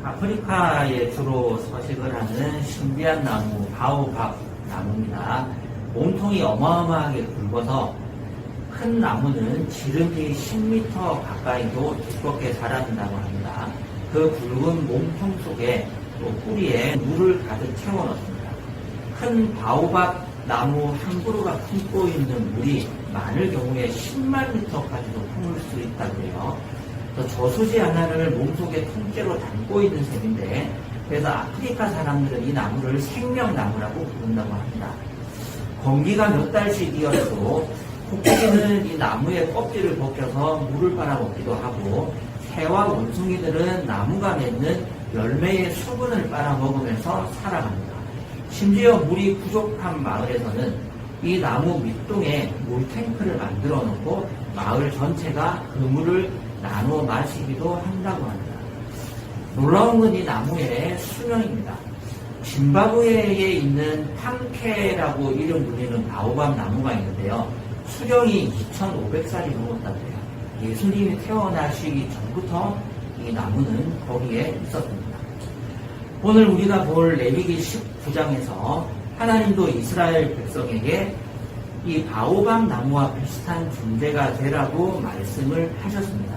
아프리카에 주로 서식을 하는 신비한 나무, 바오밥 나무입니다. 몸통이 어마어마하게 굵어서 큰 나무는 지름이 10m 가까이도 두껍게 자란다고 합니다. 그 굵은 몸통 속에 또 뿌리에 물을 가득 채워 넣습니다. 큰 바오밥 나무 한 그루가 품고 있는 물이 많을 경우에 10만 리터까지도 품을 수 있다고 해요. 저수지 하나를 몸속에 통째로 담고 있는 셈인데, 그래서 아프리카 사람들은 이 나무를 생명나무라고 부른다고 합니다. 건기가 몇 달씩 이어져도 코끼리는 이 나무의 껍질을 벗겨서 물을 빨아먹기도 하고, 새와 원숭이들은 나무가 맺는 열매의 수분을 빨아먹으면서 살아갑니다. 심지어 물이 부족한 마을에서는 이 나무 밑동에 물탱크를 만들어 놓고 마을 전체가 그 물을 나눠 마시기도 한다고 합니다. 놀라운 건 이 나무의 수명입니다. 짐바브웨에 있는 탕케라고 이름 불리는 바오밥 나무가 있는데요. 수령이 2,500살이 넘었다고 해요. 예수님이 태어나시기 전부터 이 나무는 거기에 있었습니다. 오늘 우리가 볼 레위기 19장에서 하나님도 이스라엘 백성에게 이 바오밥 나무와 비슷한 존재가 되라고 말씀을 하셨습니다.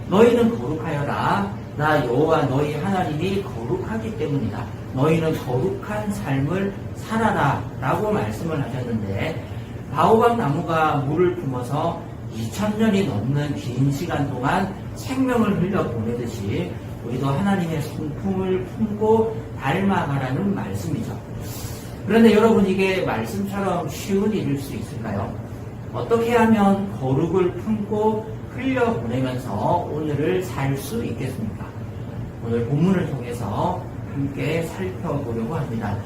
너희는 거룩하여라. 나 여호와 너희 하나님이 거룩하기 때문이다. 너희는 거룩한 삶을 살아라 라고 말씀을 하셨는데, 바오밥 나무가 물을 품어서 2000년이 넘는 긴 시간 동안 생명을 흘려 보내듯이 우리도 하나님의 성품을 품고 닮아가라는 말씀이죠. 그런데 여러분, 이게 말씀처럼 쉬운 일일 수 있을까요? 어떻게 하면 거룩을 품고 흘려보내면서 오늘을 살 수 있겠습니까? 오늘 본문을 통해서 함께 살펴보려고 합니다.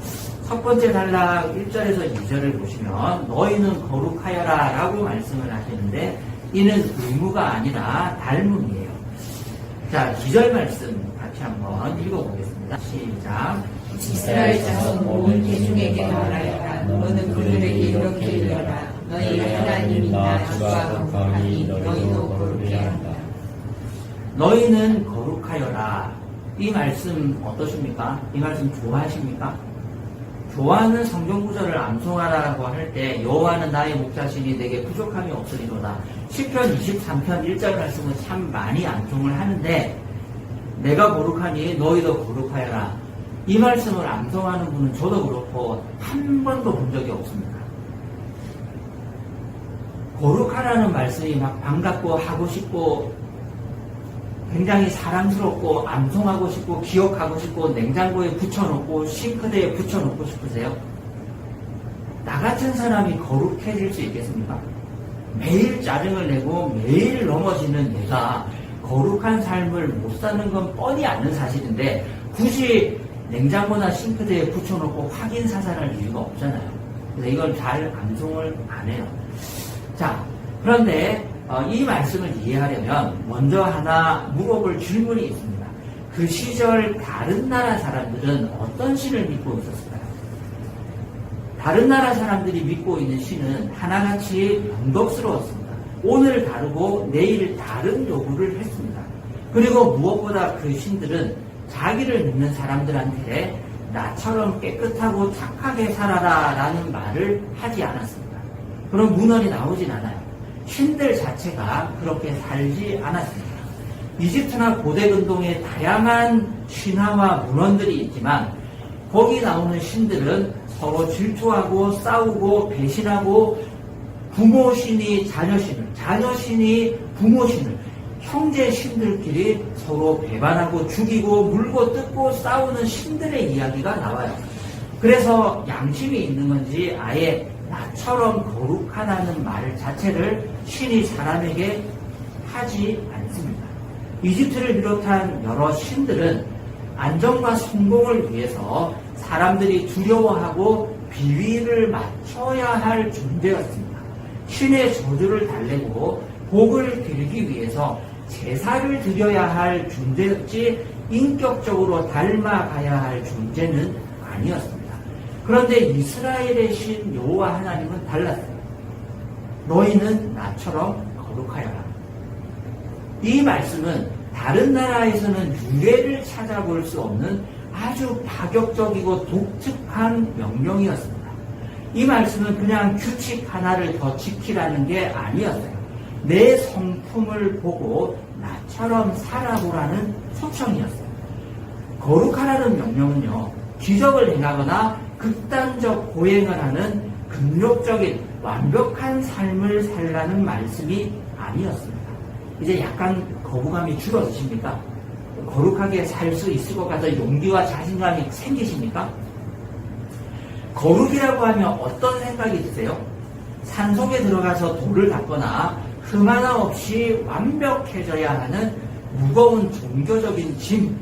첫 번째 단락 1절에서 2절을 보시면 너희는 거룩하여라 라고 말씀을 하시는데, 이는 의무가 아니라 닮음이에요. 자, 2절 말씀 같이 한번 읽어보겠습니다. 시작. 이스라엘 자손 모든 대중에게 말하여라. 너는 그들에게 이렇게 일러라. 너희 하나님인 나 주가 거룩하니 너희도 거룩해야 한다. 너희는 거룩하여라. 이 말씀 어떠십니까? 이 말씀 좋아하십니까? 좋아하는 성경 구절을 암송하라고 할 때 여호와는 나의 목자시니 내게 부족함이 없으리로다. 시편 23편 1절 말씀은 참 많이 암송을 하는데, 내가 거룩하니 너희도 거룩하여라. 이 말씀을 암송하는 분은 저도 그렇고 한 번도 본 적이 없습니다. 거룩하라는 말씀이 막 반갑고 하고 싶고 굉장히 사랑스럽고 암송하고 싶고 기억하고 싶고 냉장고에 붙여놓고 싱크대에 붙여놓고 싶으세요? 나 같은 사람이 거룩해질 수 있겠습니까? 매일 짜증을 내고 매일 넘어지는 내가 거룩한 삶을 못 사는 건 뻔히 아는 사실인데, 굳이 냉장고나 싱크대에 붙여놓고 확인 사살할 이유가 없잖아요. 그래서 이걸 잘 암송을 안 해요. 자, 그런데 이 말씀을 이해하려면 먼저 하나 물어볼 질문이 있습니다. 그 시절 다른 나라 사람들은 어떤 신을 믿고 있었을까요? 다른 나라 사람들이 믿고 있는 신은 하나같이 변덕스러웠습니다. 오늘 다르고 내일 다른 요구를 했습니다. 그리고 무엇보다 그 신들은 자기를 믿는 사람들한테 나처럼 깨끗하고 착하게 살아라 라는 말을 하지 않았습니다. 그런 문헌이 나오진 않아요. 신들 자체가 그렇게 살지 않았습니다. 이집트나 고대 근동에 다양한 신화와 문헌들이 있지만, 거기 나오는 신들은 서로 질투하고 싸우고 배신하고, 부모신이 자녀신을, 자녀신이 부모신을, 형제 신들끼리 서로 배반하고 죽이고 물고 뜯고 싸우는 신들의 이야기가 나와요. 그래서 양심이 있는 건지 아예 나처럼 거룩하다는 말 자체를 신이 사람에게 하지 않습니다. 이집트를 비롯한 여러 신들은 안정과 성공을 위해서 사람들이 두려워하고 비위를 맞춰야 할 존재였습니다. 신의 저주를 달래고 복을 빌기 위해서 제사를 드려야 할 존재였지 인격적으로 닮아가야 할 존재는 아니었습니다. 그런데 이스라엘의 신 여호와 하나님은 달랐어요. 너희는 나처럼 거룩하여라. 이 말씀은 다른 나라에서는 유례를 찾아볼 수 없는 아주 파격적이고 독특한 명령이었습니다. 이 말씀은 그냥 규칙 하나를 더 지키라는 게 아니었어요. 내 성품을 보고 나처럼 살아보라는 초청이었어요. 거룩하라는 명령은요, 기적을 행하거나 극단적 고행을 하는 금욕적인 완벽한 삶을 살라는 말씀이 아니었습니다. 이제 약간 거부감이 줄어드십니까? 거룩하게 살 수 있을 것 같아 용기와 자신감이 생기십니까? 거룩이라고 하면 어떤 생각이 드세요? 산속에 들어가서 돌을 닦거나 흠 하나 없이 완벽해져야 하는 무거운 종교적인 짐,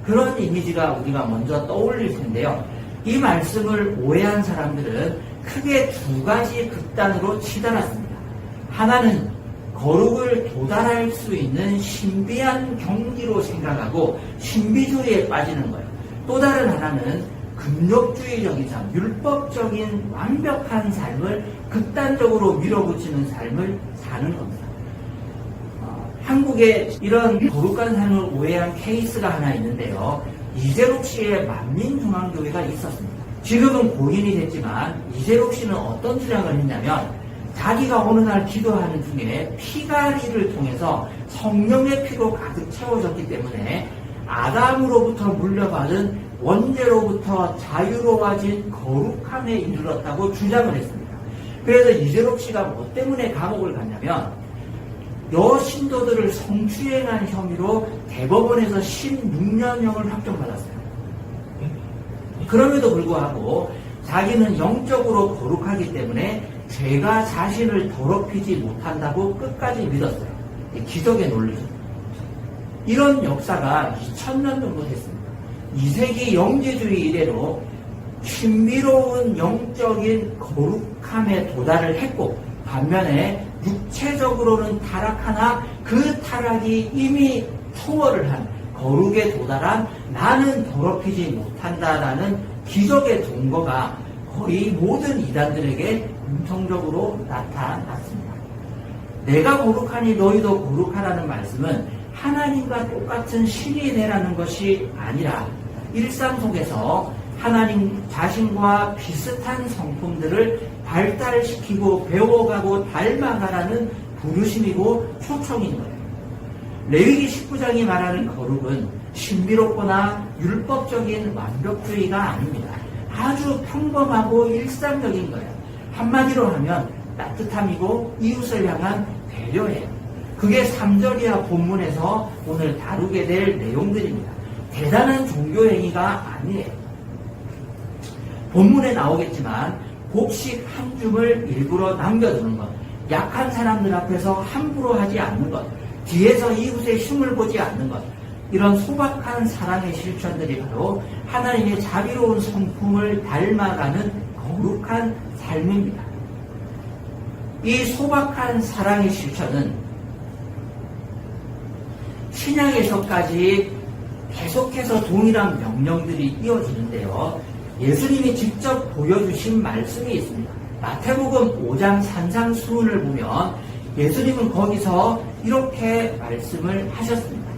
그런 이미지가 우리가 먼저 떠올릴 텐데요. 이 말씀을 오해한 사람들은 크게 두 가지 극단으로 치달았습니다. 하나는 거룩을 도달할 수 있는 신비한 경지로 생각하고 신비주의에 빠지는 거예요. 또 다른 하나는 금욕주의적인 삶, 율법적인 완벽한 삶을 극단적으로 밀어붙이는 삶을 사는 겁니다. 한국에 이런 거룩한 삶을 오해한 케이스가 하나 있는데요. 이재록 씨의 만민중앙교회가 있었습니다. 지금은 고인이 됐지만 이재록 씨는 어떤 주장을 했냐면, 자기가 어느 날 기도하는 중에 피가리를 통해서 성령의 피로 가득 채워졌기 때문에 아담으로부터 물려받은 원죄로부터 자유로워진 거룩함에 이르렀다고 주장을 했습니다. 그래서 이재록 씨가 뭐 때문에 감옥을 갔냐면, 여신도들을 성추행한 혐의로 대법원에서 16년형을 확정받았어요. 그럼에도 불구하고 자기는 영적으로 거룩하기 때문에 죄가 자신을 더럽히지 못한다고 끝까지 믿었어요. 기적의 논리죠. 이런 역사가 2000년 정도 됐습니다. 2세기 영지주의 이래로 신비로운 영적인 거룩함에 도달을 했고, 반면에 육체적으로는 타락하나 그 타락이 이미 초월을 한 거룩에 도달한 나는 더럽히지 못한다라는 기적의 동거가 거의 모든 이단들에게 공통적으로 나타났습니다. 내가 거룩하니 너희도 거룩하라는 말씀은 하나님과 똑같은 신이 되라는 것이 아니라 일상 속에서 하나님 자신과 비슷한 성품들을 발달시키고 배워가고 닮아가라는 부르심이고 초청인 거예요. 레위기 19장이 말하는 거룩은 신비롭거나 율법적인 완벽주의가 아닙니다. 아주 평범하고 일상적인 거예요. 한마디로 하면 따뜻함이고 이웃을 향한 배려예요. 그게 3절이야 본문에서 오늘 다루게 될 내용들입니다. 대단한 종교행위가 아니에요. 본문에 나오겠지만 곡식 한 줌을 일부러 남겨두는 것, 약한 사람들 앞에서 함부로 하지 않는 것, 뒤에서 이웃의 흉을 보지 않는 것, 이런 소박한 사랑의 실천들이 바로 하나님의 자비로운 성품을 닮아가는 거룩한 삶입니다. 이 소박한 사랑의 실천은 신약에서까지 계속해서 동일한 명령들이 이어지는데요. 예수님이 직접 보여주신 말씀이 있습니다. 마태복음 5장 산상수훈을 보면 예수님은 거기서 이렇게 말씀을 하셨습니다.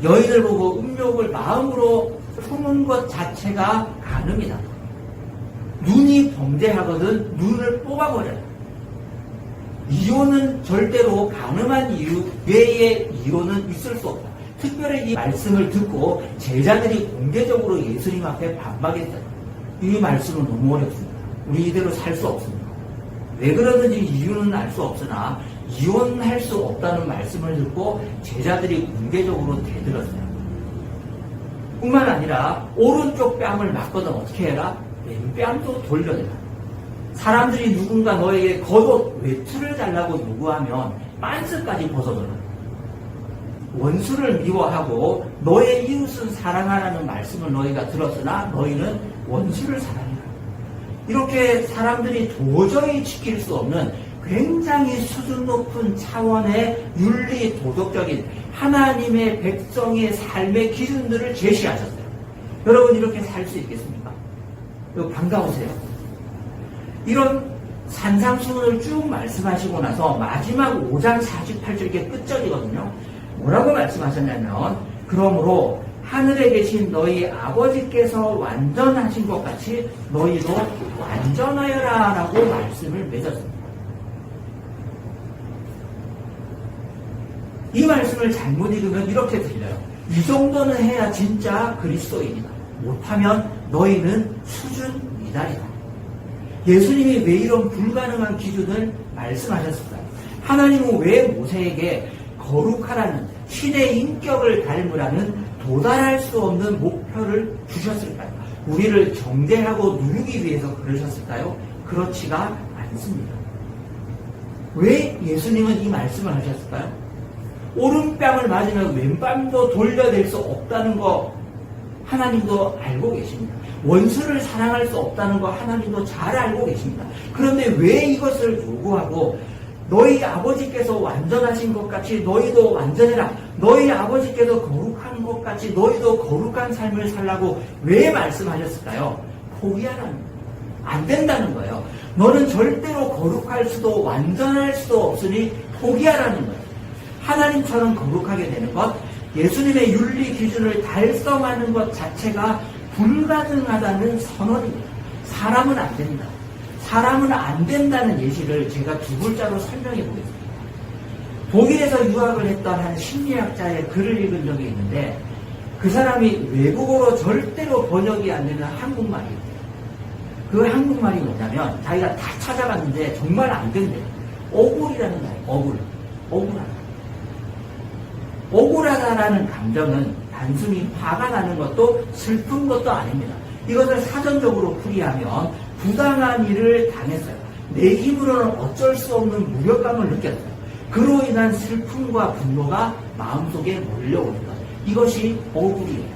너희들 보고 음욕을 마음으로 품은 것 자체가 간음이다. 눈이 범죄하거든 눈을 뽑아버려요. 이혼은 절대로 간음한 이유 외에 이혼은 있을 수 없다. 특별히 이 말씀을 듣고 제자들이 공개적으로 예수님 앞에 반박했어요. 이 말씀은 너무 어렵습니다. 우리 이대로 살 수 없습니다. 왜 그러는지 이유는 알 수 없으나 이혼할 수 없다는 말씀을 듣고 제자들이 공개적으로 대들었어요. 뿐만 아니라 오른쪽 뺨을 맞거든 어떻게 해라? 왼뺨도 돌려내라. 사람들이 누군가 너에게 겉옷 외투를 달라고 요구하면 빤스까지 벗어줘라. 원수를 미워하고 너의 이웃은 사랑하라는 말씀을 너희가 들었으나 너희는 원수를 사랑해라. 이렇게 사람들이 도저히 지킬 수 없는 굉장히 수준 높은 차원의 윤리 도덕적인 하나님의 백성의 삶의 기준들을 제시하셨어요. 여러분 이렇게 살 수 있겠습니까? 반가우세요? 이런 산상수훈을 쭉 말씀하시고 나서 마지막 5장 48절의 끝절이거든요. 뭐라고 말씀하셨냐면 그러므로 하늘에 계신 너희 아버지께서 완전하신 것 같이 너희도 완전하여라 라고 말씀을 맺었습니다. 이 말씀을 잘못 읽으면 이렇게 들려요. 이 정도는 해야 진짜 그리스도인이다. 못하면 너희는 수준 미달이다. 예수님이 왜 이런 불가능한 기준을 말씀하셨을까요? 하나님은 왜 모세에게 거룩하라는 신의 인격을 닮으라는 도달할 수 없는 목표를 주셨을까요? 우리를 정죄하고 누르기 위해서 그러셨을까요? 그렇지가 않습니다. 왜 예수님은 이 말씀을 하셨을까요? 오른뺨을 맞으면 왼뺨도 돌려낼 수 없다는 거 하나님도 알고 계십니다. 원수를 사랑할 수 없다는 거 하나님도 잘 알고 계십니다. 그런데 왜 이것을 요구하고 너희 아버지께서 완전하신 것 같이 너희도 완전해라. 너희 아버지께서 거룩한 것 같이 너희도 거룩한 삶을 살라고 왜 말씀하셨을까요? 포기하라는 거예요. 안 된다는 거예요. 너는 절대로 거룩할 수도 완전할 수도 없으니 포기하라는 거예요. 하나님처럼 거룩하게 되는 것, 예수님의 윤리 기준을 달성하는 것 자체가 불가능하다는 선언입니다. 사람은 안 된다. 사람은 안 된다는 예시를 제가 두 글자로 설명해 보겠습니다. 독일에서 유학을 했던 한 심리학자의 글을 읽은 적이 있는데 그 사람이 외국어로 절대로 번역이 안 되는 한국말이 있대요. 그 한국말이 뭐냐면 자기가 다 찾아봤는데 정말 안 된대요. 억울이라는 거예요. 억울하다. 억울하다라는 감정은 단순히 화가 나는 것도 슬픈 것도 아닙니다. 이것을 사전적으로 풀이하면 부당한 일을 당했어요. 내 힘으로는 어쩔 수 없는 무력감을 느꼈어요. 그로 인한 슬픔과 분노가 마음속에 몰려오는 것. 이것이 억울이에요.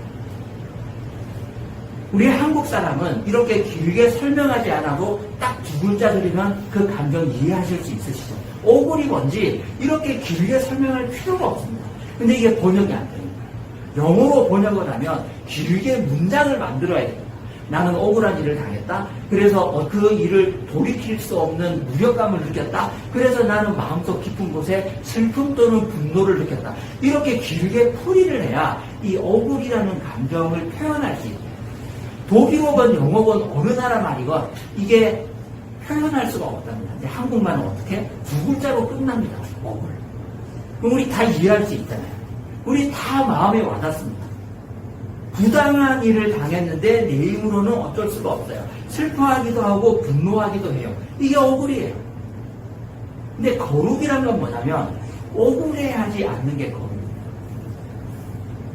우리 한국 사람은 이렇게 길게 설명하지 않아도 딱 두 글자 들으면 그 감정 이해하실 수 있으시죠? 억울이 뭔지 이렇게 길게 설명할 필요가 없습니다. 근데 이게 번역이 안 됩니다. 영어로 번역을 하면 길게 문장을 만들어야 됩니다. 나는 억울한 일을 당했다. 그래서 그 일을 돌이킬 수 없는 무력감을 느꼈다. 그래서 나는 마음속 깊은 곳에 슬픔 또는 분노를 느꼈다. 이렇게 길게 풀이를 해야 이 억울이라는 감정을 표현할 수 있어요. 독일어건 영어건 어느 나라 말이건 이게 표현할 수가 없답니다. 근데 한국말은 어떻게? 두 글자로 끝납니다. 억울. 그럼 우리 다 이해할 수 있잖아요. 우리 다 마음에 와닿습니다. 부당한 일을 당했는데 내 힘으로는 어쩔 수가 없어요. 슬퍼하기도 하고 분노하기도 해요. 이게 억울이에요. 근데 거룩이란 건 뭐냐면 억울해하지 않는 게 거룩입니다.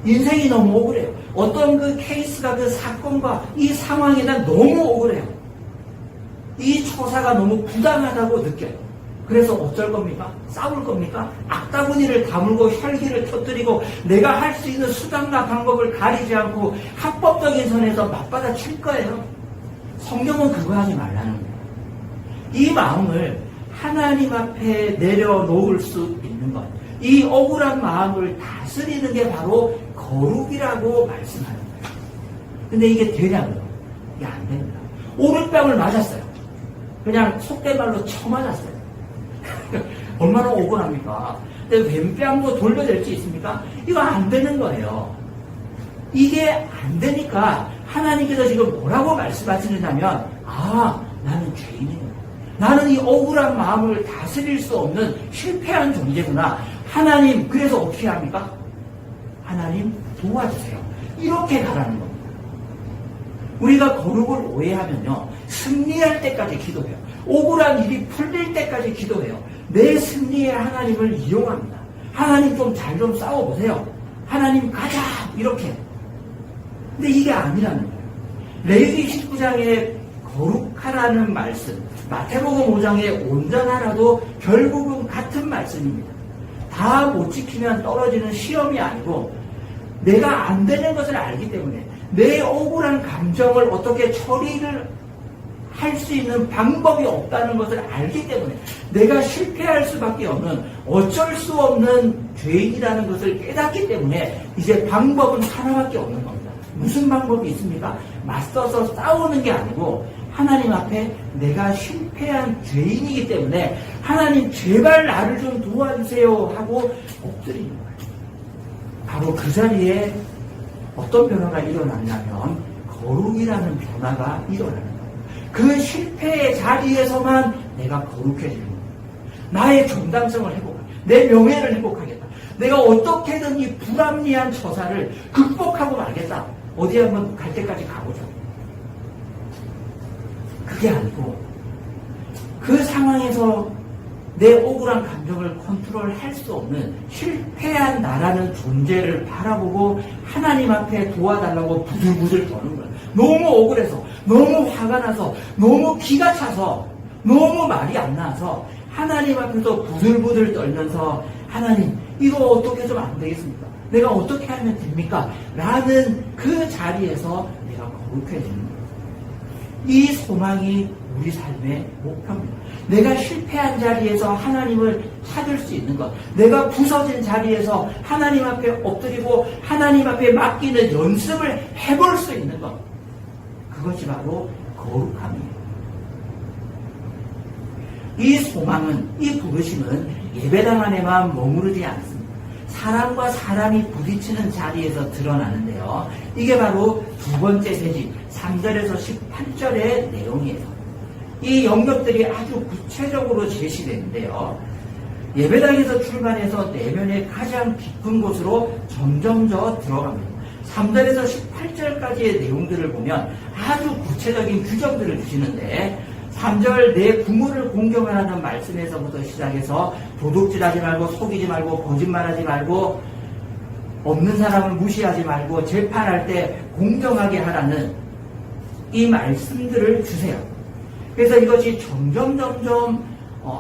인생이 너무 억울해요. 어떤 그 케이스가 그 사건과 이 상황에 난 너무 억울해요. 이 처사가 너무 부당하다고 느껴요. 그래서 어쩔 겁니까? 싸울 겁니까? 악다구니를 다물고 혈기를 터뜨리고 내가 할 수 있는 수단과 방법을 가리지 않고 합법적인 선에서 맞받아 칠 거예요. 성경은 그거 하지 말라는 거예요. 이 마음을 하나님 앞에 내려놓을 수 있는 것, 이 억울한 마음을 다스리는 게 바로 거룩이라고 말씀하는 거예요. 근데 이게 되냐고요? 이게 안 됩니다. 오른뺨을 맞았어요. 그냥 속된 말로 쳐맞았어요. 얼마나 억울합니까? 근데 왼뺨도 돌려댈 수 있습니까? 이거 안 되는 거예요. 이게 안 되니까 하나님께서 지금 뭐라고 말씀하시느냐면 나는 죄인이구나. 나는 이 억울한 마음을 다스릴 수 없는 실패한 존재구나. 하나님 그래서 어떻게 합니까? 하나님 도와주세요. 이렇게 가라는 겁니다. 우리가 거룩을 오해하면요. 승리할 때까지 기도해요. 억울한 일이 풀릴 때까지 기도해요. 내 승리에 하나님을 이용합니다. 하나님 좀 잘 좀 싸워보세요. 하나님 가자 이렇게. 근데 이게 아니라는 거예요. 레위기 19장에 거룩하라는 말씀, 마태복음 5장에 온전하라도 결국은 같은 말씀입니다. 다 못 지키면 떨어지는 시험이 아니고 내가 안 되는 것을 알기 때문에 내 억울한 감정을 어떻게 처리를 할 수 있는 방법이 없다는 것을 알기 때문에 내가 실패할 수밖에 없는 어쩔 수 없는 죄인이라는 것을 깨닫기 때문에 이제 방법은 하나밖에 없는 겁니다. 무슨 방법이 있습니까? 맞서서 싸우는 게 아니고 하나님 앞에 내가 실패한 죄인이기 때문에 하나님 제발 나를 좀 도와주세요 하고 엎드리는 거예요. 바로 그 자리에 어떤 변화가 일어났냐면 거룩이라는 변화가 일어나는 거예요. 그 실패의 자리에서만 내가 거룩해지는 거예요. 나의 정당성을 회복하겠다. 내 명예를 회복하겠다. 내가 어떻게든 이 불합리한 처사를 극복하고 말겠다. 어디 한번 갈 때까지 가보죠. 그게 아니고 그 상황에서 내 억울한 감정을 컨트롤할 수 없는 실패한 나라는 존재를 바라보고 하나님 앞에 도와달라고 부들부들 떠는 거예요. 너무 억울해서, 너무 화가 나서, 너무 기가 차서, 너무 말이 안 나와서 하나님 앞에서 부들부들 떨면서 하나님 이거 어떻게 좀 안 되겠습니까? 내가 어떻게 하면 됩니까? 라는 그 자리에서 내가 거룩해지는 거예요. 이 소망이 우리 삶의 목표입니다. 내가 실패한 자리에서 하나님을 찾을 수 있는 것, 내가 부서진 자리에서 하나님 앞에 엎드리고 하나님 앞에 맡기는 연습을 해볼 수 있는 것, 그것이 바로 거룩함이에요. 이 소망은, 이 부르심은 예배당 안에만 머무르지 않습니다. 사람과 사람이 부딪히는 자리에서 드러나는데요. 이게 바로 두 번째 세지 3절에서 18절의 내용이에요. 이 영역들이 아주 구체적으로 제시되는데요. 예배당에서 출발해서 내면의 가장 깊은 곳으로 점점 더 들어갑니다. 3절에서 18절까지의 내용들을 보면 아주 구체적인 규정들을 주시는데 3절 내 부모를 공경하라는 말씀에서부터 시작해서 도둑질하지 말고 속이지 말고 거짓말하지 말고 없는 사람을 무시하지 말고 재판할 때 공정하게 하라는 이 말씀들을 주세요. 그래서 이것이 점점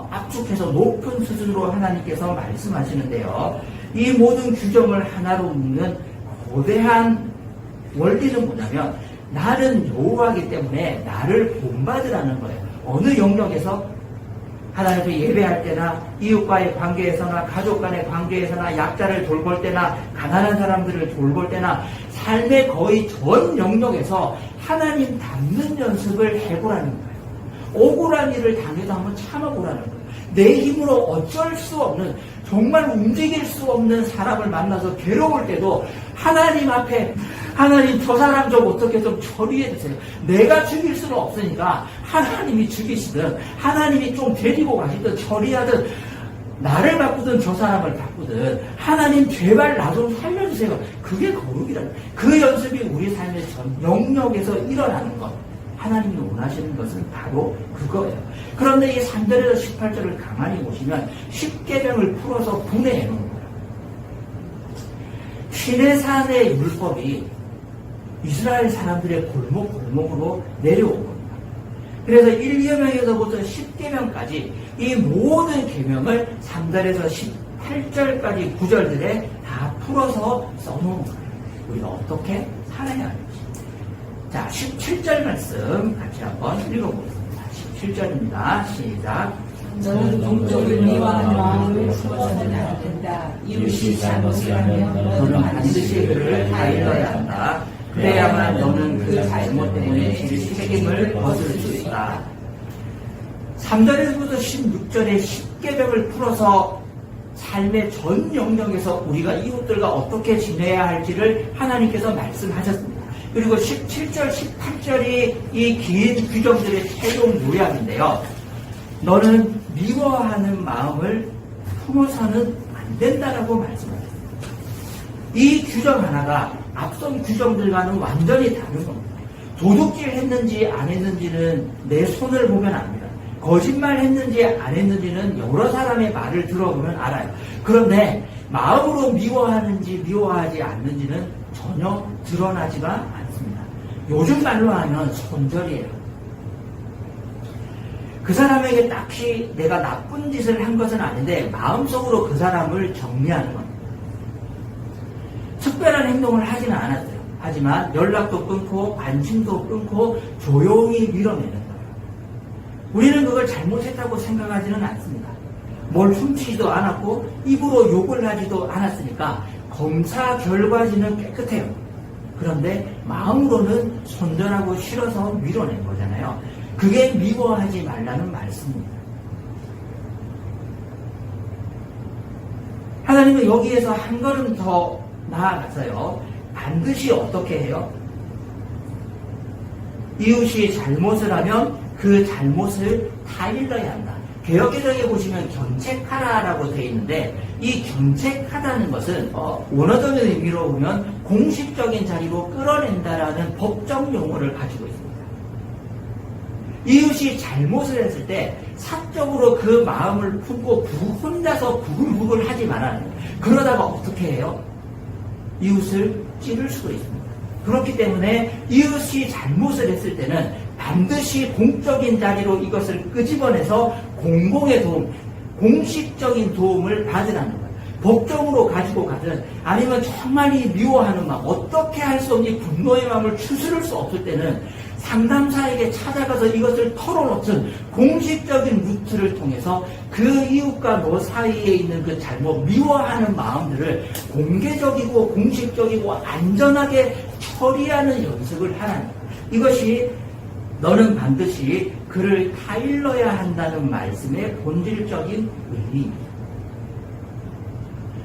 압축해서 높은 수준으로 하나님께서 말씀하시는데요. 이 모든 규정을 하나로 묶는 거대한 원리는 뭐냐면 나는 여호와이기 때문에 나를 본받으라는 거예요. 어느 영역에서 하나님 앞에 예배할 때나 이웃과의 관계에서나 가족 간의 관계에서나 약자를 돌볼 때나 가난한 사람들을 돌볼 때나 삶의 거의 전 영역에서 하나님 닮는 연습을 해보라는 거예요. 억울한 일을 당해도 한번 참아보라는 거예요. 내 힘으로 어쩔 수 없는 정말 움직일 수 없는 사람을 만나서 괴로울 때도 하나님 앞에 하나님 저 사람 좀 어떻게 좀 처리해 주세요. 내가 죽일 수는 없으니까 하나님이 죽이시든 하나님이 좀 데리고 가시든 처리하든 나를 바꾸든 저 사람을 바꾸든 하나님 제발 나 좀 살려주세요. 그게 거룩이라는 거예요. 그 연습이 우리 삶의 전 영역에서 일어나는 것. 하나님이 원하시는 것은 바로 그거예요. 그런데 이 3절에서 18절을 가만히 보시면 10계명을 풀어서 분해해 놓은 거예요. 시내산의 율법이 이스라엘 사람들의 골목골목으로 내려온 겁니다. 그래서 1계명에서부터 10계명까지 이 모든 계명을 3절에서 18절까지 구절들에 다 풀어서 써놓은 거예요. 우리가 어떻게 살아야 하는지. 자, 17절 말씀 같이 한번 읽어보겠습니다. 17절입니다. 시작. 너는 동족을 미워하는 마음을 품어서는 안 된다. 이웃이 잘못을 하면 너는 반드시 그를 가일러야 한다. 그래야만 너는 그 잘못 때문에 질 책임을 벗을 수 있다. 3절에서부터 16절에 10계명을 풀어서 삶의 전 영역에서 우리가 이웃들과 어떻게 지내야 할지를 하나님께서 말씀하셨습니다. 그리고 17절, 18절이 이 긴 규정들의 최종 요약인데요. 너는 미워하는 마음을 품어서는 안 된다라고 말씀하셨습니다. 이 규정 하나가 앞선 규정들과는 완전히 다른 겁니다. 도둑질 했는지 안 했는지는 내 손을 보면 압니다. 거짓말 했는지 안 했는지는 여러 사람의 말을 들어보면 알아요. 그런데 마음으로 미워하는지 미워하지 않는지는 전혀 드러나지가 않습니다. 요즘 말로 하면 손절이에요. 그 사람에게 딱히 내가 나쁜 짓을 한 것은 아닌데 마음속으로 그 사람을 정리하는 겁니다. 특별한 행동을 하지는 않았어요. 하지만 연락도 끊고 관심도 끊고 조용히 밀어내는 거예요. 우리는 그걸 잘못했다고 생각하지는 않습니다. 뭘 훔치지도 않았고 입으로 욕을 하지도 않았으니까 검사 결과지는 깨끗해요. 그런데 마음으로는 손절하고 싫어서 밀어낸 거잖아요. 그게 미워하지 말라는 말씀입니다. 하나님은 여기에서 한 걸음 더 나아가서요, 반드시 어떻게 해요? 이웃이 잘못을 하면 그 잘못을 다 일러야 한다. 개역개정에 보시면 견책하라라고 되어 있는데, 이 견책하다는 것은 원어적인 의미로 보면 공식적인 자리로 끌어낸다라는 법적 용어를 가지고 있습니다. 이웃이 잘못을 했을 때 사적으로 그 마음을 품고 혼자서 부글부글 하지 말아야 해요. 그러다가 어떻게 해요? 이웃을 찌를 수도 있습니다. 그렇기 때문에 이웃이 잘못을 했을 때는 반드시 공적인 자리로 이것을 끄집어내서 공공의 도움, 공식적인 도움을 받으라는 거예요. 법적으로 가지고 가든 아니면 정말 이 미워하는 마음, 어떻게 할 수 없니 분노의 마음을 추스를 수 없을 때는 상담사에게 찾아가서 이것을 털어놓든 공식적인 루트를 통해서 그 이웃과 너 사이에 있는 그 잘못, 미워하는 마음들을 공개적이고 공식적이고 안전하게 처리하는 연습을 하라는 거예요. 이것이 너는 반드시 그를 타일러야 한다는 말씀의 본질적인 의미입니다.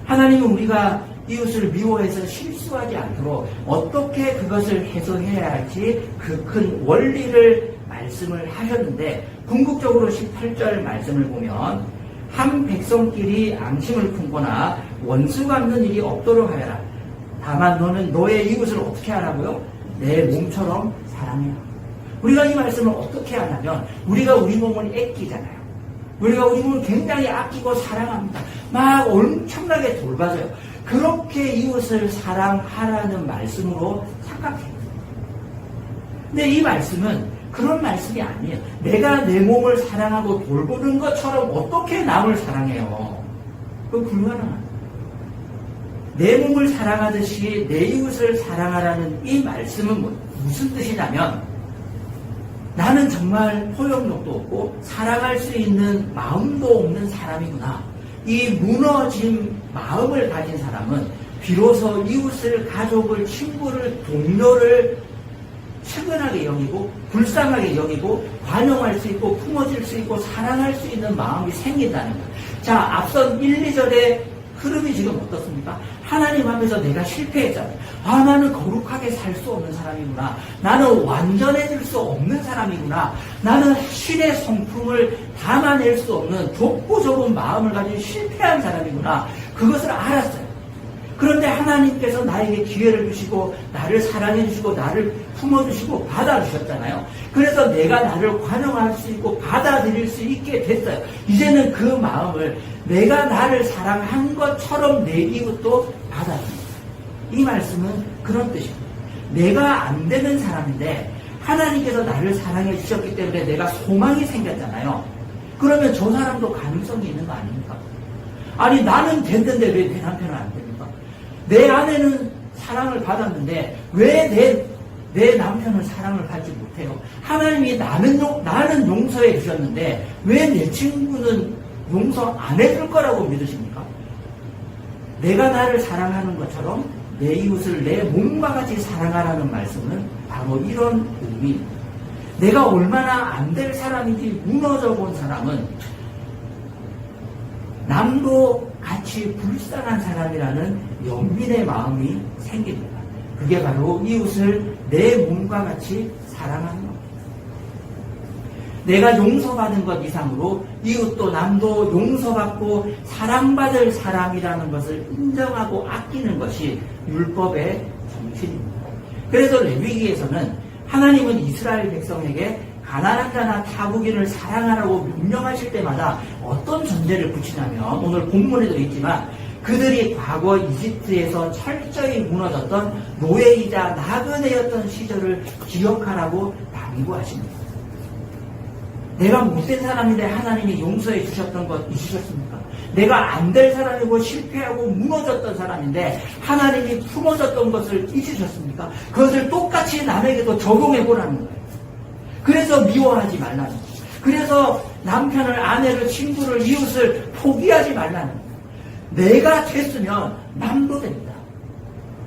하나님은 우리가 이웃을 미워해서 실수하지 않도록 어떻게 그것을 해소해야 할지 그 큰 원리를 말씀을 하셨는데, 궁극적으로 18절 말씀을 보면 한 백성끼리 앙심을 품거나 원수 갚는 일이 없도록 하여라. 다만 너는 너의 이웃을 어떻게 하라고요? 내 몸처럼 사랑해라. 우리가 이 말씀을 어떻게 하냐면, 우리가 우리 몸을 아끼잖아요. 우리가 우리 몸을 굉장히 아끼고 사랑합니다. 막 엄청나게 돌봐줘요. 그렇게 이웃을 사랑하라는 말씀으로 착각해요. 근데 이 말씀은 그런 말씀이 아니에요. 내가 내 몸을 사랑하고 돌보는 것처럼 어떻게 남을 사랑해요? 그건 불가능합니다. 내 몸을 사랑하듯이 내 이웃을 사랑하라는 이 말씀은 무슨 뜻이냐면, 나는 정말 포용력도 없고 사랑할 수 있는 마음도 없는 사람이구나. 이 무너진 마음을 가진 사람은 비로소 이웃을, 가족을, 친구를, 동료를 측은하게 여기고 불쌍하게 여기고 관용할 수 있고 품어줄 수 있고 사랑할 수 있는 마음이 생긴다는 거예요. 자, 앞선 1, 2절의 흐름이 지금 어떻습니까? 하나님 앞에서 내가 실패했잖아요. 아, 나는 거룩하게 살 수 없는 사람이구나. 나는 완전해질 수 없는 사람이구나. 나는 신의 성품을 담아낼 수 없는 좁고 좁은 마음을 가진 실패한 사람이구나. 그것을 알았어요. 그런데 하나님께서 나에게 기회를 주시고 나를 사랑해 주시고 나를 품어주시고 받아주셨잖아요. 그래서 내가 나를 관용할 수 있고 받아들일 수 있게 됐어요. 이제는 그 마음을 내가 나를 사랑한 것처럼 내 이웃도 받아줍니다. 이 말씀은 그런 뜻입니다. 내가 안 되는 사람인데 하나님께서 나를 사랑해 주셨기 때문에 내가 소망이 생겼잖아요. 그러면 저 사람도 가능성이 있는 거 아닙니까? 아니, 나는 됐는데 왜 내 남편은 안 됩니까? 내 아내는 사랑을 받았는데 왜 내 남편은 사랑을 받지 못해요? 하나님이 나는 용서해 주셨는데 왜 내 친구는 용서 안 해줄 거라고 믿으십니까? 내가 나를 사랑하는 것처럼 내 이웃을 내 몸과 같이 사랑하라는 말씀은 바로 이런 의미입니다. 내가 얼마나 안 될 사람인지 무너져 본 사람은 남도 같이 불쌍한 사람이라는 연민의 마음이 생깁니다. 그게 바로 이웃을 내 몸과 같이 사랑하는 겁니다. 내가 용서받은 것 이상으로 이웃도 남도 용서받고 사랑받을 사람이라는 것을 인정하고 아끼는 것이 율법의 정신입니다. 그래서 레위기에서는 하나님은 이스라엘 백성에게 가난한 자나 타국인을 사랑하라고 명령하실 때마다 어떤 전제를 붙이냐면, 오늘 본문에도 있지만 그들이 과거 이집트에서 철저히 무너졌던 노예이자 나그네였던 시절을 기억하라고 당부하십니다. 내가 못된 사람인데 하나님이 용서해 주셨던 것 잊으셨습니까? 내가 안 될 사람이고 실패하고 무너졌던 사람인데 하나님이 품어줬던 것을 잊으셨습니까? 그것을 똑같이 남에게도 적용해 보라는 거예요. 그래서 미워하지 말라는 거예요. 그래서 남편을, 아내를, 친구를, 이웃을 포기하지 말라는 거예요. 내가 됐으면 남도 됩니다.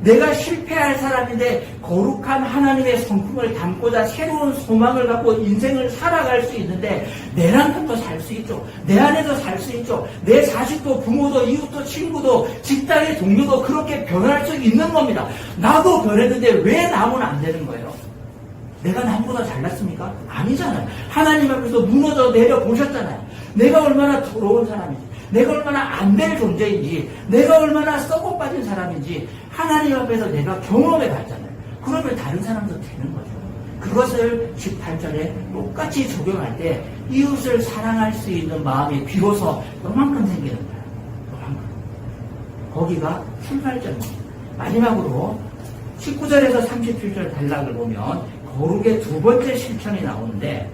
내가 실패할 사람인데 거룩한 하나님의 성품을 담고자 새로운 소망을 갖고 인생을 살아갈 수 있는데 내 남편도 살 수 있죠. 내 아내도 살 수 있죠. 내 자식도 부모도 이웃도 친구도 직장의 동료도 그렇게 변할 수 있는 겁니다. 나도 변했는데 왜 남은 안 되는 거예요? 내가 남보다 잘났습니까? 아니잖아요. 하나님 앞에서 무너져 내려 보셨잖아요. 내가 얼마나 더러운 사람인지, 내가 얼마나 안 될 존재인지, 내가 얼마나 썩어 빠진 사람인지 하나님 앞에서 내가 경험해 봤잖아요. 그러면 다른 사람도 되는 거죠. 그것을 18절에 똑같이 적용할 때 이웃을 사랑할 수 있는 마음이 비로소 요만큼 생기는 거예요. 요만큼. 거기가 출발점입니다. 마지막으로 19절에서 37절 단락을 보면 거룩의 두 번째 실천이 나오는데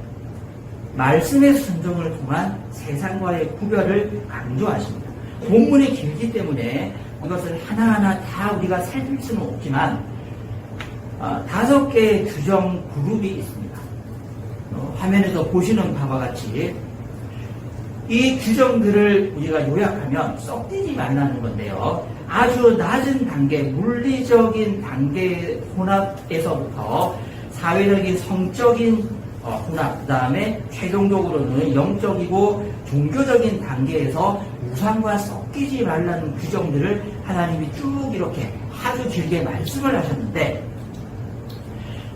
말씀의 순종을 통한 세상과의 구별을 강조하십니다. 본문이 길기 때문에 이것을 하나하나 다 우리가 살필 수는 없지만 5개의 규정 그룹이 있습니다. 화면에서 보시는 바와 같이 이 규정들을 우리가 요약하면 썩뛰지 말라는 건데요. 아주 낮은 단계, 물리적인 단계의 혼합에서부터 사회적인 성적인 혼합, 그 다음에 최종적으로는 영적이고 종교적인 단계에서 우상과 섞이지 말라는 규정들을 하나님이 쭉 이렇게 아주 길게 말씀을 하셨는데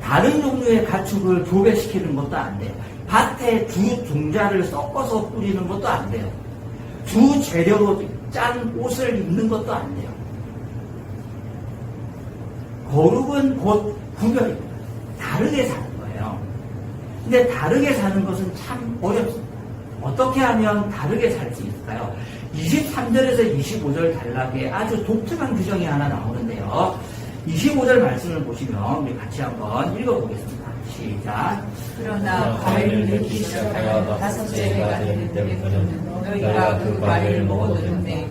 다른 종류의 가축을 교배시키는 것도 안 돼요. 밭에 두 종자를 섞어서 뿌리는 것도 안 돼요. 두 재료로 짠 옷을 입는 것도 안 돼요. 거룩은 곧 구별입니다. 다르게 사는 거예요. 근데 다르게 사는 것은 참 어렵습니다. 어떻게 하면 다르게 살 수 있을까요? 23절에서 25절 단락에 아주 독특한 규정이 하나 나오는데요. 25절 말씀을 보시면 우리 같이 한번 읽어보겠습니다. 시작. 그러나 과일을 맺기 시작하여 5째 해가 되는 때부터는 너희가 그 과일을 먹어도 된대.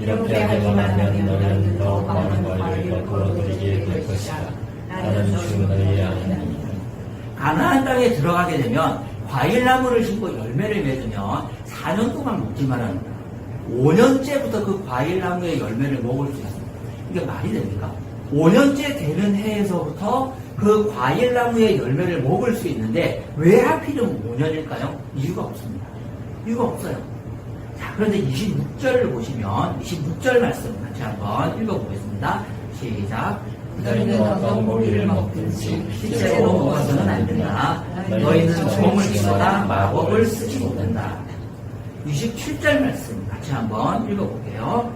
이렇게 하기만 하면 너희는 더 많은 과일을 거두게 될 것이다. 나는 주 너희의 하나님이다. 가나안 땅에 들어가게 되면 과일나무를 심고 열매를 맺으면 4년 동안 먹지만 합니다. 5년째부터 그 과일나무의 열매를 먹을 수 있습니다. 이게 말이 됩니까? 5년째 되는 해에서부터 그 과일나무의 열매를 먹을 수 있는데 왜 하필이면 5년일까요? 이유가 없습니다. 이유가 없어요. 자, 그런데 26절을 보시면 26절 말씀 같이 한번 읽어보겠습니다. 시작. 너희는 어떤 고기를 먹든지 실제로 먹어서는 안 된다. 너희는 점을 치거나 마법을 쓰지 못한다. 27절 말씀 같이 한번 읽어볼게요.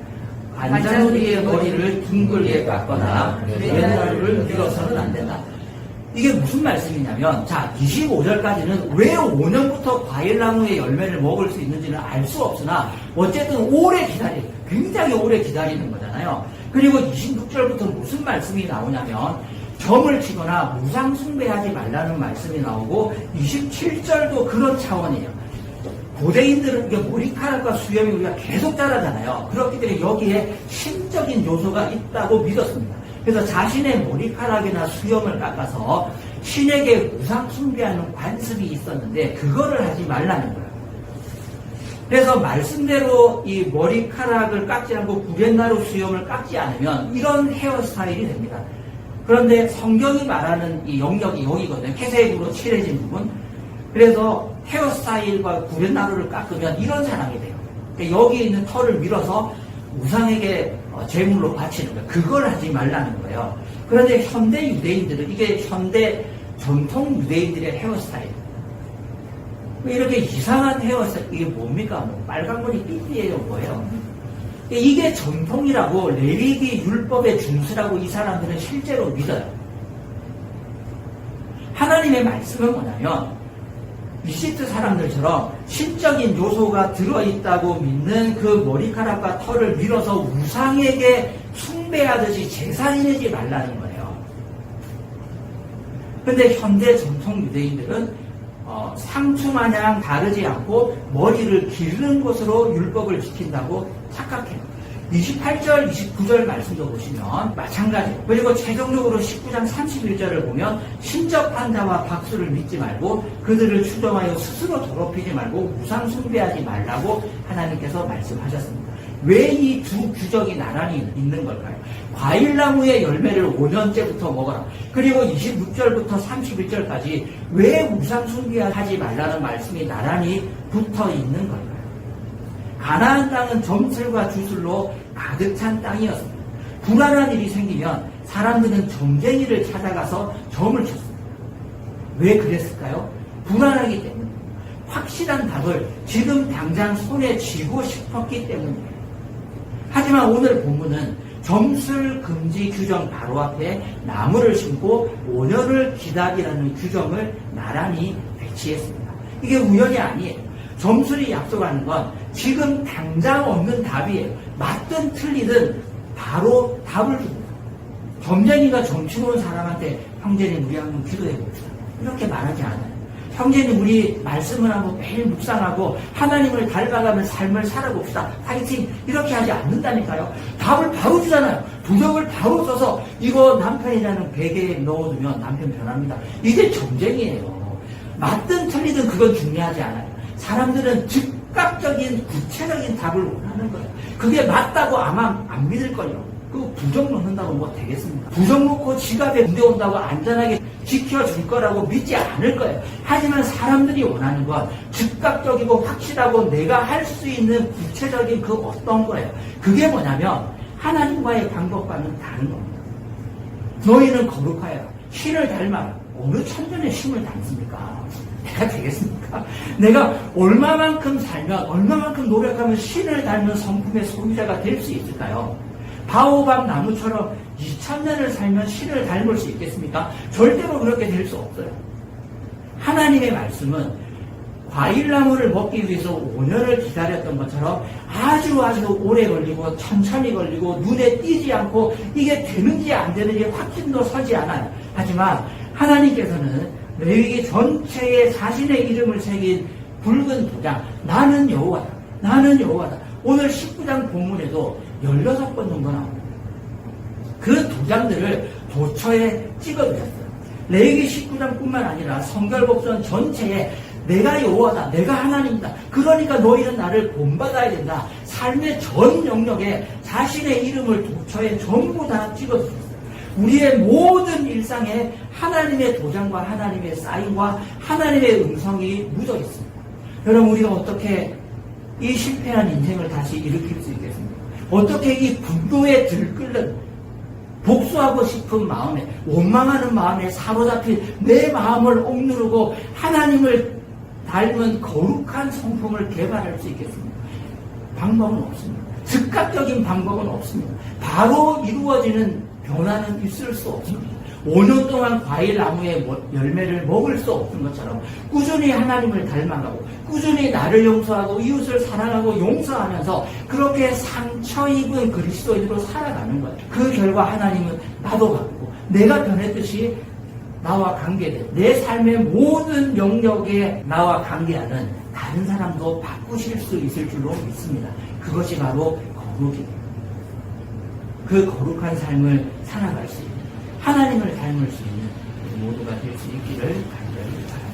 관자놀이의 머리를 둥글게 깎거나 왼다리를 밀어서는 안 된다. 이게 무슨 말씀이냐면, 자, 25절까지는 왜 5년부터 과일나무의 열매를 먹을 수 있는지는 알 수 없으나 어쨌든 오래 굉장히 오래 기다리는 거잖아요. 그리고 26절부터 무슨 말씀이 나오냐면 점을 치거나 무상 숭배하지 말라는 말씀이 나오고 27절도 그런 차원이에요. 고대인들은 이게 머리카락과 수염이 우리가 계속 자라잖아요. 그렇기 때문에 여기에 신적인 요소가 있다고 믿었습니다. 그래서 자신의 머리카락이나 수염을 깎아서 신에게 무상 숭배하는 관습이 있었는데 그거를 하지 말라는 거예요. 그래서 말씀대로 이 머리카락을 깎지 않고 구렛나루 수염을 깎지 않으면 이런 헤어스타일이 됩니다. 그런데 성경이 말하는 이 영역이 여기거든요. 회색으로 칠해진 부분. 그래서 헤어스타일과 구렛나루를 깎으면 이런 사람이 돼요. 그러니까 여기 있는 털을 밀어서 우상에게 제물로 바치는 거예요. 그걸 하지 말라는 거예요. 그런데 현대 유대인들은 이게 현대 전통 유대인들의 헤어스타일. 이렇게 이상한 헤어스타일, 이게 뭡니까? 뭐 빨간 머리 삐삐예요, 뭐예요? 이게 전통이라고 레위기 율법의 준수라고 이 사람들은 실제로 믿어요. 하나님의 말씀은 뭐냐면 이집트 사람들처럼 신적인 요소가 들어있다고 믿는 그 머리카락과 털을 밀어서 우상에게 숭배하듯이 제사 지내지 말라는 거예요. 근데 현대 전통 유대인들은 상추 마냥 다르지 않고 머리를 기르는 것으로 율법을 지킨다고 착각해요. 28절, 29절 말씀도 보시면 마찬가지예요. 그리고 최종적으로 19장 31절을 보면 신접한 자와 박수를 믿지 말고 그들을 추종하여 스스로 더럽히지 말고 우상 숭배하지 말라고 하나님께서 말씀하셨습니다. 왜 이 두 규정이 나란히 있는 걸까요? 과일나무의 열매를 5년째부터 먹어라. 그리고 26절부터 31절까지 왜 우상 숭배하지 말라는 말씀이 나란히 붙어 있는 걸까요? 가나안 땅은 점술과 주술로 가득 찬 땅이었습니다. 불안한 일이 생기면 사람들은 점쟁이를 찾아가서 점을 쳤습니다. 왜 그랬을까요? 불안하기 때문에. 확실한 답을 지금 당장 손에 쥐고 싶었기 때문이에요. 하지만 오늘 본문은 점술 금지 규정 바로 앞에 나무를 심고 5년을 기다리라는 규정을 나란히 배치했습니다. 이게 우연이 아니에요. 점술이 약속하는 건 지금 당장 얻는 답이에요. 맞든 틀리든 바로 답을 줍니다. 점쟁이가 점치고 온 사람한테 형제님 우리 한번 기도해 봅시다. 이렇게 말하지 않아요. 형제님 우리 말씀을 하고 매일 묵상하고 하나님을 닮아가는 삶을 살아봅시다. 파이팅! 이렇게 하지 않는다니까요. 답을 바로 주잖아요. 부적을 바로 써서 이거 남편이라는 베개에 넣어두면 남편 변합니다. 이게 점쟁이에요. 맞든 틀리든 그건 중요하지 않아요. 사람들은 즉각적인 구체적인 답을 원하는 거예요. 그게 맞다고 아마 안 믿을걸요. 그 부적 넣는다고 뭐 되겠습니까? 부적 놓고 지갑에 군대 온다고 안전하게 지켜줄 거라고 믿지 않을 거예요. 하지만 사람들이 원하는 건 즉각적이고 확실하고 내가 할 수 있는 구체적인 그 어떤 거예요. 그게 뭐냐면 하나님과의 방법과는 다른 겁니다. 너희는 거룩하여라. 신을 닮아라. 어느 천년의 신을 닮습니까? 내가 되겠습니까? 내가 얼마만큼 살면 얼마만큼 노력하면 신을 닮은 성품의 소유자가 될 수 있을까요? 바오밥 나무처럼 2000년을 살면 신을 닮을 수 있겠습니까? 절대로 그렇게 될 수 없어요. 하나님의 말씀은 과일나무를 먹기 위해서 5년을 기다렸던 것처럼 아주 오래 걸리고 천천히 걸리고 눈에 띄지 않고 이게 되는지 안 되는지 확신도 서지 않아요. 하지만 하나님께서는 레위기 전체에 자신의 이름을 새긴 붉은 도장, 나는 여호와다. 나는 여호와다. 오늘 19장 본문에도 16번 정도 나옵니다. 그 도장들을 도처에 찍어두셨어요. 레위기 19장뿐만 아니라 성결복선 전체에 내가 여호와다, 내가 하나님이다. 그러니까 너희는 나를 본받아야 된다. 삶의 전 영역에 자신의 이름을 도처에 전부 다 찍어두셨어요. 우리의 모든 일상에 하나님의 도장과 하나님의 사인과 하나님의 음성이 묻어 있습니다. 여러분 우리가 어떻게 이 실패한 인생을 다시 일으킬 수 있겠습니까? 어떻게 이 분노에 들끓는 복수하고 싶은 마음에 원망하는 마음에 사로잡힌 내 마음을 억누르고 하나님을 닮은 거룩한 성품을 개발할 수 있겠습니까? 방법은 없습니다. 즉각적인 방법은 없습니다. 바로 이루어지는 변화는 있을 수 없습니다. 5년 동안 과일나무의 열매를 먹을 수 없는 것처럼 꾸준히 하나님을 닮아가고 꾸준히 나를 용서하고 이웃을 사랑하고 용서하면서 그렇게 상처 입은 그리스도인으로 살아가는 거예요. 그 결과 하나님은 나도 바꾸고 내가 변했듯이 나와 관계된 내 삶의 모든 영역에 나와 관계하는 다른 사람도 바꾸실 수 있을 줄로 믿습니다. 그것이 바로 거룩입니다. 그 거룩한 삶을 살아갈 수 있는 하나님을 닮을 수 있는 모두가 될 수 있기를 간절히 바랍니다.